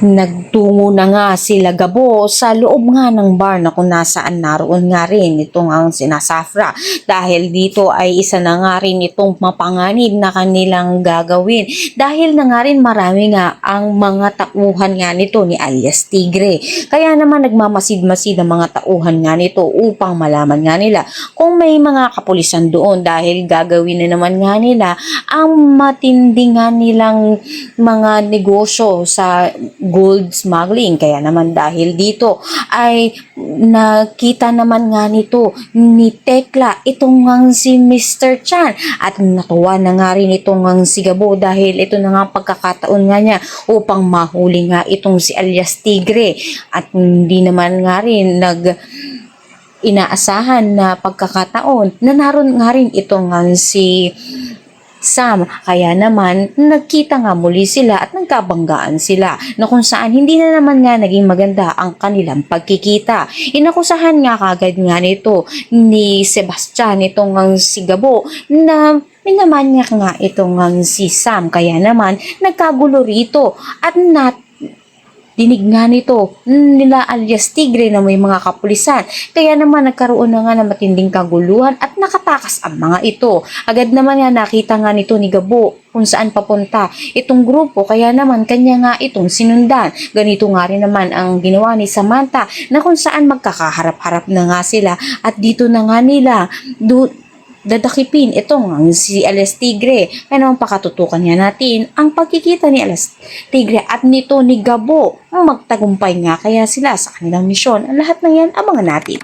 Nagtungo na nga sila Gabo sa loob nga ng bar na kung nasaan naroon nga rin itong ang sinasafra dahil dito ay isa na nga rin itong mapanganib na kanilang gagawin dahil na nga rin marami nga ang mga tauhan nga nito ni alias Tigre. Kaya naman nagmamasid-masid ang mga tauhan nga nito upang malaman nga nila kung may mga kapulisan doon dahil gagawin na naman nga nila ang matindi nga nilang mga negosyo sa gold smuggling. Kaya naman dahil dito ay nakita naman nga nito ni Tekla itong ngang si Mr. Chan at natuwa na nga rin itong ngang si Gabo dahil ito na nga pagkakataon nga niya upang mahuli nga itong si alias Tigre at hindi naman nga rin inaasahan na pagkakataon na naroon nga rin itong ngang si Sam. Kaya naman nagkita nga muli sila at nagkabanggaan sila na kung saan hindi na naman nga naging maganda ang kanilang pagkikita. Inakusahan nga kagad nga nito ni Sebastian itong ang si Gabo na minamanya nga itong ang si Sam. Kaya naman nagkagulo rito at dinig nga nito nila alias Tigre na may mga kapulisan. Kaya naman nagkaroon na nga ng matinding kaguluhan at nakatakas ang mga ito. Agad naman nga nakita nga nito ni Gabo kung saan papunta itong grupo. Kaya naman kanya nga itong sinundan. Ganito nga rin naman ang ginawa ni Samantha na kung saan magkakaharap-harap na nga sila at dito na nga nila dadakipin itong si alias Tigre. Kaya naman pakatutukan niya natin ang pagkikita ni alias Tigre at nito ni Gabo. Magtagumpay nga kaya sila sa kanilang misyon. Ang lahat ng yan abangan natin.